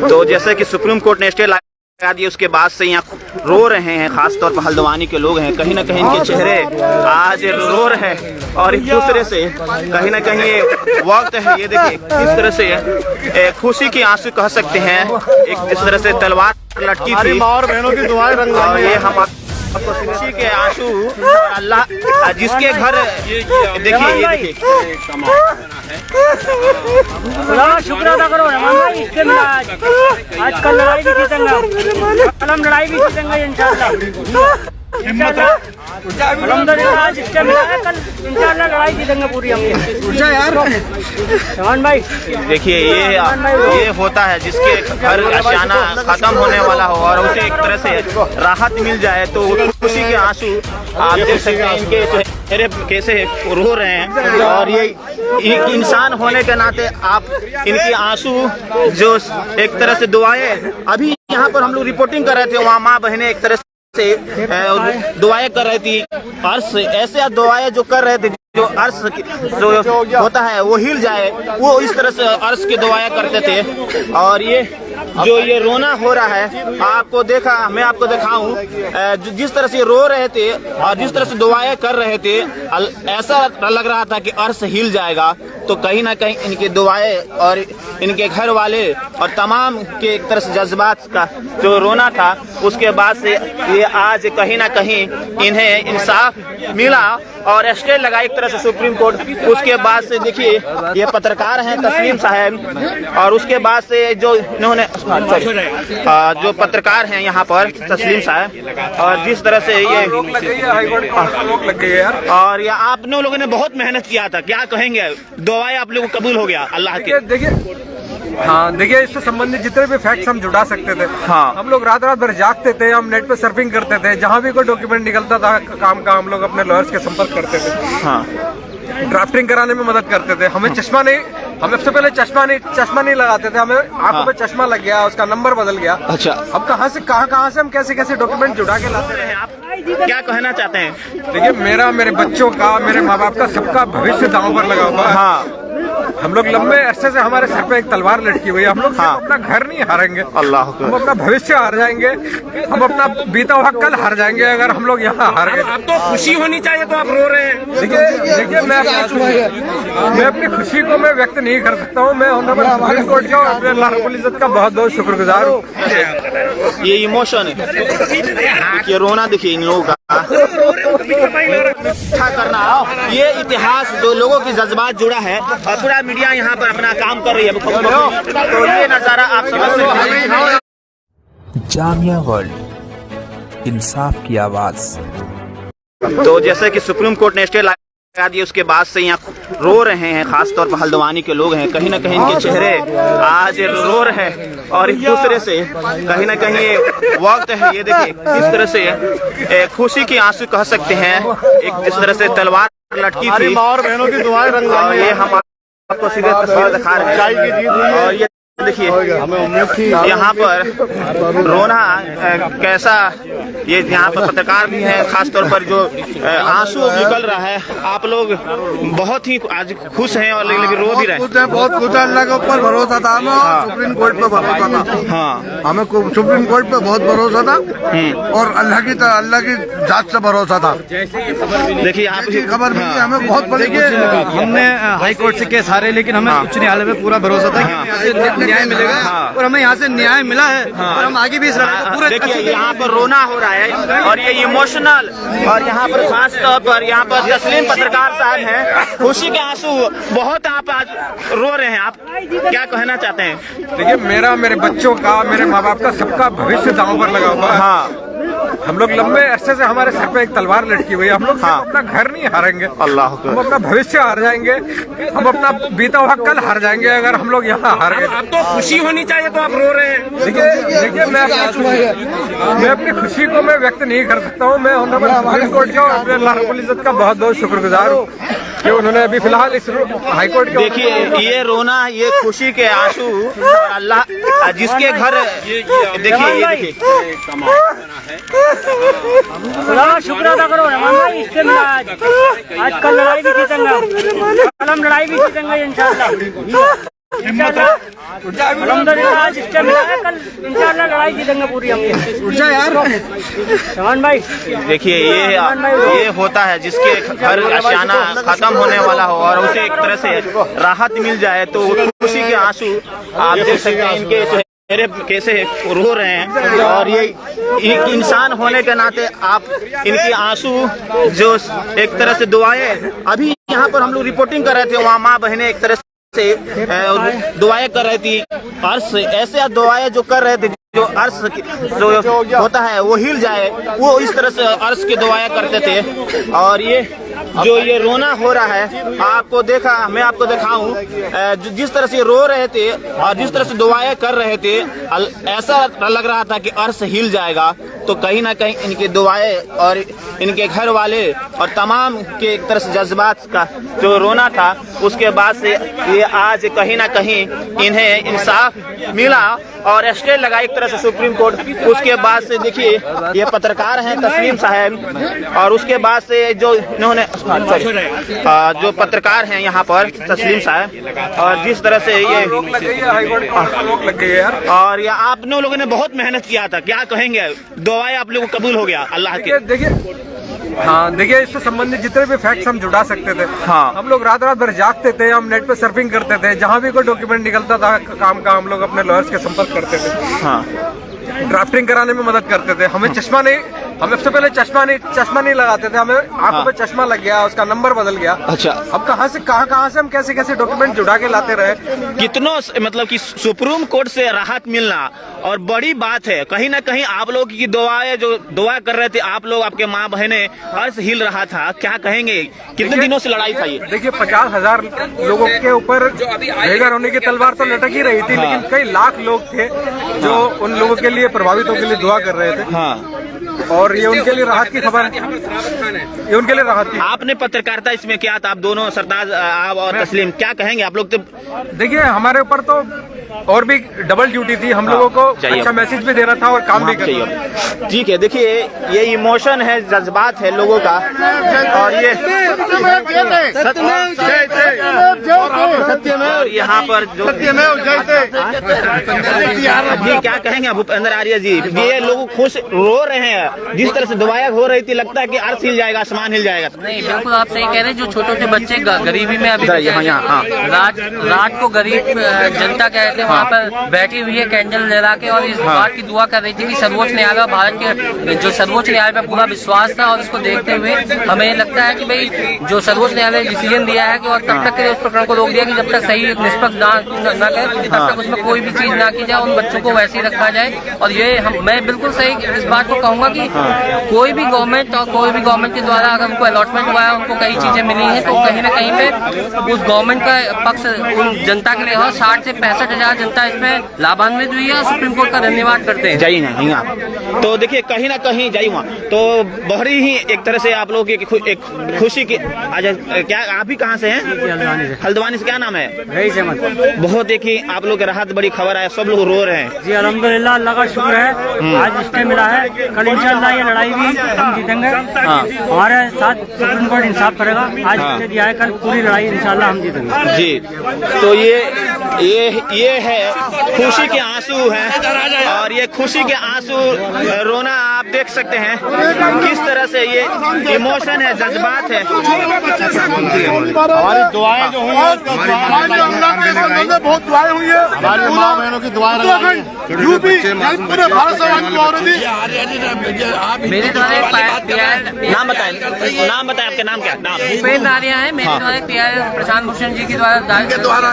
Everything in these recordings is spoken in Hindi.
तो जैसे कि सुप्रीम कोर्ट ने स्टे लगा दी, उसके बाद से यहाँ रो रहे हैं, खास तौर पर हल्द्वानी के लोग हैं। कहीं ना कहीं इनके चेहरे आज रो रहे हैं और एक दूसरे से कहीं ना कहीं ये वक्त है, ये देखिए किस तरह से खुशी की आंसू कह सकते हैं। एक जिस तरह से तलवार लटकी थी और बहनों की दुआएं रंग और ये हम खुशी के आंसू अल्लाह जिसके घर देखिए, ये देखिए शुक्र अदा करो रहमान भाई, इसके मिला आज कल लड़ाई भी जीतेंगे, कल हम लड़ाई भी जीतेंगे इंशाल्लाह। अल्हम्दुलिल्लाह आज इसके मिला है, कल इंशाल्लाह लड़ाई जीतेंगे पूरी हम रहमान भाई। देखिए ये होता है जिसके घर अशाना खत्म होने वाला हो और उसे एक तरह से राहत मिल जाए तो खुशी के आंसू आप देख सकते हैं इनके चेहरे कैसे रो रहे हैं। और ये इंसान होने के नाते आप इनकी आंसू जो एक तरह से दुआएं, अभी यहाँ पर हम लोग रिपोर्टिंग कर रहे थे, वहाँ माँ बहनें एक तरह से दुआएं कर रही थी, अर्श ऐसे दुआएं जो कर रहे थे, जो अर्श जो होता है वो हिल जाए, वो इस तरह से अर्श की दुआएं करते थे। और ये जो ये रोना हो रहा है, आपको देखा, मैं आपको दिखाऊं, जिस तरह से रो रहे थे और जिस तरह से दुआएं कर रहे थे, ऐसा लग रहा था कि अर्श हिल जाएगा। तो कहीं ना कहीं इनकी दुआएं और इनके घर वाले और तमाम के एक तरह से जज्बात का जो रोना था, उसके बाद से ये आज कहीं ना कहीं इन्हें इंसाफ मिला और स्टे लगा एक तरह से सुप्रीम कोर्ट। उसके बाद से देखिए ये पत्रकार हैं तस्लीम साहब, और उसके बाद से जो इन्होंने जो पत्रकार हैं यहाँ पर तस्लीम साहब, और जिस तरह से ये और ये आप लोगों ने बहुत मेहनत किया था, क्या कहेंगे, दुआएं आप लोगों को कबूल हो गया अल्लाह के। देखिए हाँ, देखिए इससे संबंधित जितने भी फैक्ट्स हम जुटा सकते थे, हाँ, हम लोग रात रात भर जागते थे, हम नेट पे सर्फिंग करते थे, जहाँ भी कोई डॉक्यूमेंट निकलता था काम का हम लोग अपने लॉयर्स के संपर्क करते थे, हाँ, ड्राफ्टिंग कराने में मदद करते थे। हमें चश्मा नहीं, हम सबसे पहले चश्मा नहीं लगाते थे, हमें आंखों पे चश्मा लग गया, उसका नंबर बदल गया। अच्छा, अब कहाँ से हम कैसे डॉक्यूमेंट जुटा के लाते रहे। आप क्या कहना चाहते हैं? देखिए मेरा, मेरे बच्चों का, मेरे माँ बाप का, सबका भविष्य दांव पर लगा हुआ है। हाँ, हम लोग लंबे अरसे से हमारे सर पे एक तलवार लटकी हुई है, हम लोग हाँ, अपना घर नहीं हारेंगे, अल्लाह, हम अपना भविष्य हार जाएंगे, हम अपना बीता हुआ कल हार जाएंगे अगर हम लोग यहाँ हार गए। अब तो खुशी होनी चाहिए, तो आप रो रहे हैं। देखिए मैं अपनी खुशी को मैं व्यक्त नहीं कर सकता हूँ। मैं ऑनरेबल सुप्रीम कोर्ट का और अल्लाह रब्बुल इज्जत का बहुत बहुत शुक्रगुजार हूँ। ये इमोशन है, ये रोना देखिए इन लोगों का, अच्छा करना, ये इतिहास जो लोगों की जज्बात जुड़ा है और पूरा मीडिया यहाँ पर अपना काम कर रही है, तो ये नजारा आप समझ सकते हैं। जामिया वर्ल्ड, इंसाफ की आवाज। तो जैसे कि सुप्रीम कोर्ट ने स्टे लगा दी, उसके बाद से यहाँ रो रहे हैं, खास तौर पर हल्द्वानी के लोग हैं। कहीं ना कहीं इनके चेहरे आज रो रहे हैं और एक दूसरे से कहीं ना कहीं ये वक्त है, ये देखिए किस तरह से खुशी की आंसू कह सकते हैं। एक जिस तरह से तलवार लटकी थी और बहनों की दुआएं रंग और ये हम आपको सीधे तस्वीर दिखा रहे हैं। और ये देखिए यहाँ पर रोना कैसा, ये यहाँ पर पत्रकार भी हैं, खास तौर पर जो आंसू निकल रहा है। आप लोग बहुत ही आज खुश हैं और लेकिन रो भी रहे हैं। बहुत कुछ अल्लाह के ऊपर भरोसा था हमें, सुप्रीम कोर्ट पे भरोसा था। हाँ, हमें सुप्रीम कोर्ट पे बहुत भरोसा था और अल्लाह की जांच से भरोसा था। देखिए आप खबर मिली हमें बहुत बड़ी खुशी लगी। हमने हाई कोर्ट से केस हारे, लेकिन हमें उच्च न्यायालय में पूरा भरोसा था कि न्याय मिलेगा, और हमें यहाँ से न्याय मिला है, और हम आगे भी इस लड़ाई को पूरे। देखिए यहाँ पर रोना हो रहा है और ये इमोशनल, और यहाँ पर खास तौर पर यहाँ पर तस्लीम पत्रकार साहब हैं, खुशी के आंसू बहुत आप आज रो रहे हैं, आप क्या कहना चाहते हैं? देखिए मेरा, मेरे बच्चों का, मेरे माँ बाप का, सबका भविष्य दांव पर लगा हुआ है। हाँ, हम लोग लंबे अरसे से हमारे सर पे एक तलवार लटकी हुई है, हम लोग अपना घर नहीं हारेंगे, अल्लाह, हम अपना भविष्य हार जाएंगे, हम अपना बीता हुआ कल हार जाएंगे अगर हम लोग यहाँ हार गए। अब तो खुशी होनी चाहिए, तो आप रो रहे हैं। देखिए मैं अपनी खुशी को मैं व्यक्त नहीं कर सकता हूँ। मैं ऑनरेबल सुप्रीम कोर्ट का और अल्लाह रब्बुल इज्जत का बहुत बहुत शुक्रगुजार हूँ कि उन्होंने अभी फिलहाल इस हाई कोर्ट के। देखिए ये रोना, ये खुशी के आंसू, अल्लाह जिसके घर देखिए, ये देखिए शुक्र अदा करो रहमान भाई, इसके मिला आज कल लड़ाई भी जीतेंगे, कल हम लड़ाई भी जीतेंगे इंशाल्लाह। अल्हम्दुलिल्लाह आज इससे मिला है, कल इंशाल्लाह लड़ाई जीतेंगे पूरी हम। शमान भाई देखिए ये होता है जिसके हर आशियाना खत्म होने वाला हो और उसे एक तरह से राहत मिल जाए तो खुशी के आंसू आप देख सकते हैं इनके चेहरे कैसे रो रहे हैं। और ये इंसान होने के नाते आप इनकी आंसू जो एक तरह से दुआएं, अभी यहाँ पर हम लोग रिपोर्टिंग कर रहे थे, वहाँ माँ बहनें एक तरह से दुआएं कर रही थी, अर्श ऐसे दुआएं जो कर रहे थे जो अर्श जो होता है वो हिल जाए, वो इस तरह से अर्श की दुआएं करते थे। और ये जो ये रोना हो रहा है आपको मैं आपको दिखाऊं, जिस तरह से रो रहे थे और जिस तरह से दुआएं कर रहे थे ऐसा लग रहा था कि अर्श हिल जाएगा। तो कहीं ना कहीं इनकी दुआएं और इनके घर वाले और तमाम के एक तरह से जज्बात का जो रोना था उसके बाद से ये आज कहीं ना कहीं इन्हें इंसाफ मिला और स्टे लगा एक तरह से सुप्रीम कोर्ट। उसके बाद से देखिए ये पत्रकार हैं तस्लीम साहब, और उसके बाद से जो इन्होंने जो पत्रकार हैं यहाँ पर तस्लीम साहब, और जिस तरह से ये और ये आप लोगों ने बहुत मेहनत किया था, क्या कहेंगे? दुआएं आप लोगों को कबूल हो गया अल्लाह के। देखिए देखिए इससे संबंधित जितने भी फैक्ट्स हम जुटा सकते थे, हम लोग रात भर जागते थे, हम नेट पे सर्फिंग करते थे, जहाँ भी कोई डॉक्यूमेंट निकलता था काम का हम लोग अपने लॉयर्स के संपर्क करते थे, ड्राफ्टिंग कराने में मदद करते थे। हमें चश्मा नहीं, हम सबसे पहले चश्मा नहीं लगाते थे, हमें आंखों पे चश्मा लग गया, उसका नंबर बदल गया। अच्छा, अब कहाँ से हम कैसे डॉक्यूमेंट जुड़ा के लाते रहे। कितनों मतलब कि सुप्रीम कोर्ट से राहत मिलना और बड़ी बात है। कहीं ना कहीं आप लोग की दुआएं जो दुआ कर रहे थे आप लोग, आपके माँ बहनें, अर्श हिल रहा था, क्या कहेंगे? कितने दिनों से लड़ाई था ये? देखिए 50,000 लोगों के ऊपर बेघर होने की तलवार तो लटक ही रही थी, लेकिन कई लाख लोग थे जो उन लोगों के लिए, प्रभावितों के लिए दुआ कर रहे थे। और ये उनके लिए राहत की खबर है, ये उनके लिए राहत की। आपने पत्रकारिता इसमें किया था, आप दोनों सरताज आप और तस्लीम, क्या कहेंगे आप लोग? तो देखिए हमारे ऊपर तो और भी डबल ड्यूटी थी, हम लोगों को अच्छा मैसेज भी देना था और काम भी करना। ठीक है, देखिए ये इमोशन है, जज्बात है लोगों का, और ये यहाँ पर जो जी क्या कहेंगे भूपेंद्र आर्य जी? ये लोग खुश रो रहे हैं, जिस तरह से दुआएं हो रही थी, लगता है कि अर्श हिल जाएगा, आसमान हिल जाएगा। नहीं, बिल्कुल आप सही कह रहे हैं। जो छोटे बच्चे गरीबी में अभी रात को गरीब जनता कह रहे थे वहाँ पर बैठी हुई है कैंडल जला के, और इस बात की दुआ कर रही थी कि सर्वोच्च न्यायालय, भारत के जो सर्वोच्च न्यायालय पे पूरा विश्वास था, और इसको देखते हुए हमें लगता है कि भाई जो सर्वोच्च न्यायालय ने डिसीजन दिया है कि और तब तक के उस प्रकरण को रोक दिया कि जब तक सही निष्पक्ष जांच न करे तब तक उसमें कोई भी चीज ना की जाए, उन बच्चों को वैसे ही रखा जाए। और ये मैं बिल्कुल सही इस बात को कहूँगा कि कोई भी गवर्नमेंट के द्वारा अगर उनको अलॉटमेंट हुआ है, उनको कई चीजें मिली हैं, तो कहीं ना कहीं पे उस गवर्नमेंट का पक्ष उन जनता के लिए 60 से 65,000 जनता इसमें लाभान्वित हुई है, और सुप्रीम कोर्ट का धन्यवाद करते हैं। जाइए ना, तो देखिए कहीं ना कहीं जाइए वहाँ, तो बड़ी ही एक तरह से आप लोग एक खुशी की। क्या आप भी कहाँ से हैं? हल्द्वानी से। क्या नाम है? बहुत देखिए आप लोग राहत, बड़ी खबर है, सब लोग रो रहे हैं। जी अल्हम्दुलिल्लाह, अल्लाह का शुक्र है, आज स्टे मिला है, कल इंशाल्लाह ये लड़ाई भी हम जीतेंगे। हमारे साथ सुप्रीम कोर्ट इंसाफ करेगा, आज स्टे दिया है, कल पूरी लड़ाई इंशाल्लाह हम जीतेंगे। जी, तो ये है खुशी के आंसू हैं, और ये खुशी के आंसू रोना आप देख सकते हैं किस तरह से ये इमोशन है, जज्बात है। हमारी दुआएं जो हुई हैं, बहुत दुआएं हुई है, हमारी माँ बहनों की दुआएं यूपी पूरे भारत से मेरे द्वारा नाम बताएं आपके नाम क्या? नाम भूपेंद्र आर्य है। मेरे द्वारा प्रशांत भूषण जी के द्वारा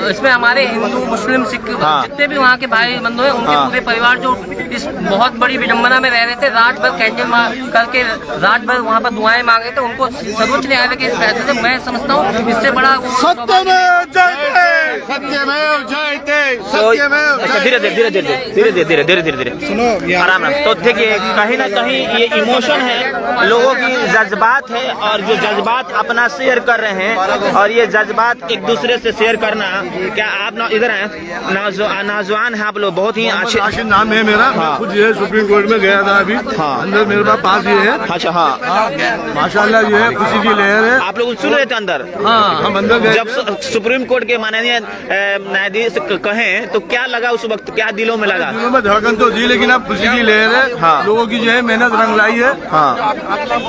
इसमें हमारे हिंदू, मुस्लिम, सिख जितने भी वहाँ के भाई बंधु हैं, उनके पूरे परिवार जो इस बहुत बड़ी विडम्बना में रह रहे थे, रात भर कैंडल करके रात भर वहाँ पर दुआएं मांगे थे, उनको सर्वोच्च न्यायालय के इस फैसले से मैं समझता हूँ इससे बड़ा धीरे धीरे आराम से। तो देखिए कहीं ना कहीं ये इमोशन है, लोगों की जज्बात है, और जो जज्बात अपना शेयर कर रहे हैं, और ये जज्बात एक दूसरे से शेयर करना, क्या आप इधर हैं, नौजवान हैं आप लोग, बहुत ही अच्छे। राशिद नाम है मेरा, मैं खुद जो है सुप्रीम कोर्ट में गया था अभी। अंदर मेरे पास ये है। अच्छा, हाँ, माशाल्लाह जो है खुशी की लहर है। आप लोग सुन रहे थे अंदर? हाँ, हम अंदर गए। जब सुप्रीम कोर्ट के माननीय न्यायाधीश कहें तो क्या लगा उस वक्त, क्या दिलों में लगा? दिलों में धड़कन तो थी, लेकिन अब खुशी की लहर है। हाँ। लोगों की जो है मेहनत रंग लाई है। हाँ,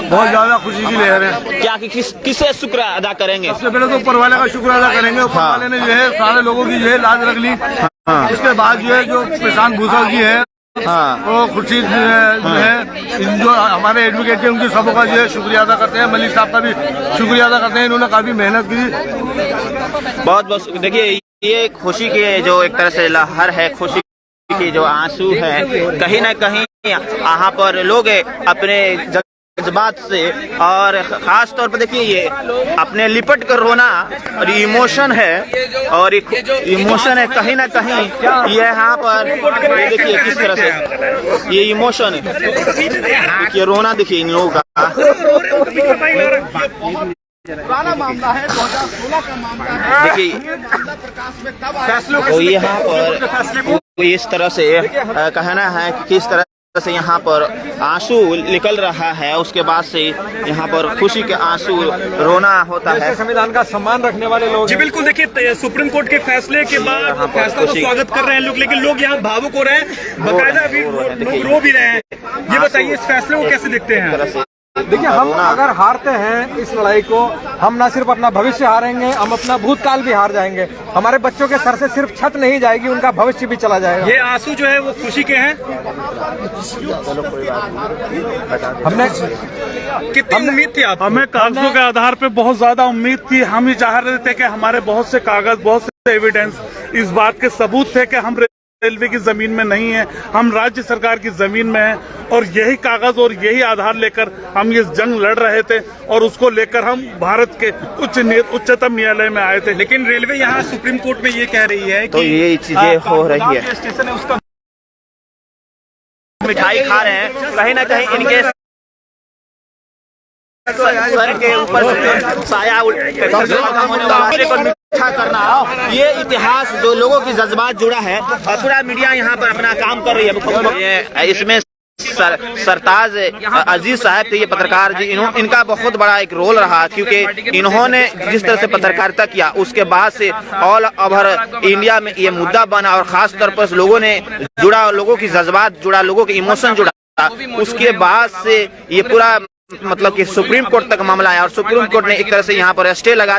बहुत ज्यादा खुशी की लहर है। क्या किससे शुक्र अदा करेंगे? सबसे पहले तो ऊपर वाले का शुक्र अदा करेंगे। ऊपर वाले ने जो है सारे लोगों की जो है लाज रख ली। उसके बाद जो है जो प्रशांत भूषण जी है, वो खुर्शीद जो है, जो हमारे एडवोकेट है, उनकी सबों का जो है शुक्रिया अदा करते हैं। मलिक साहब का भी शुक्रिया अदा करते हैं, इन्होंने काफी मेहनत की। बहुत देखिए, ये खुशी की जो एक तरह से लहर है, खुशी की जो आंसू है, कहीं ना कहीं यहाँ पर लोग अपने जज्बात से, और खास तौर पर देखिए ये अपने लिपट कर रोना और इमोशन है, और इमोशन है कहीं ना कहीं ये यहाँ पर। ये देखिए किस तरह से ये इमोशन है, देखिए रोना देखिए इन लोगों का। पुराना मामला है, 2016 का मामला है। देखिए तो यहाँ पर इस तरह से कहना है कि किस तरह से यहाँ पर आंसू निकल रहा है, उसके बाद से यहाँ पर खुशी के आंसू रोना होता है। संविधान का सम्मान रखने वाले लोग। जी बिल्कुल, देखिए सुप्रीम कोर्ट के फैसले के बाद फैसला तो स्वागत कर रहे हैं लोग, लेकिन लोग यहाँ भावुक हो रहे हैं, बकायदा अभी लोग रो भी रहे हैं। ये बताइए इस फैसले को कैसे देखते हैं? देखिए, हम अगर हारते हैं इस लड़ाई को, हम ना सिर्फ अपना भविष्य हारेंगे, हम अपना भूतकाल भी हार जाएंगे। हमारे बच्चों के सर से सिर्फ छत नहीं जाएगी, उनका भविष्य भी चला जाएगा। ये आंसू जो है वो खुशी के हैं। हमने कितनी उम्मीद थी आप? हमें कागजों के आधार पे बहुत ज्यादा उम्मीद थी। हम ये चाह रहे थे कि हमारे बहुत से कागज, बहुत से एविडेंस इस बात के सबूत थे कि हम रेलवे की जमीन में नहीं है, हम राज्य सरकार की जमीन में हैं, और यही कागज और यही आधार लेकर हम ये जंग लड़ रहे थे, और उसको लेकर हम भारत के उच्चतम न्यायालय में आए थे। लेकिन रेलवे यहाँ सुप्रीम कोर्ट में ये कह रही है तो कि ये चीजें हो रही है, स्टेशन है उसका मिठाई खा रहे हैं, कहीं ना कहीं इनके सर के ऊपर साया मीठा करना, ये इतिहास जो लोगों की जज्बात जुड़ा है, और पूरा मीडिया यहाँ पर अपना काम कर रही है। इसमें सरताज अजीज साहब थे, ये पत्रकार जी, इनका बहुत बड़ा एक रोल रहा, क्योंकि इन्होंने जिस तरह से पत्रकारिता किया, उसके बाद से ऑल ओवर इंडिया में ये मुद्दा बना, और खास तौर पर लोगों ने जुड़ा, लोगों की जज्बात जुड़ा, लोगों के इमोशन जुड़ा। उसके बाद से ये पूरा मतलब कि सुप्रीम कोर्ट तक मामला आया, और सुप्रीम कोर्ट ने एक तरह से यहाँ पर स्टे लगा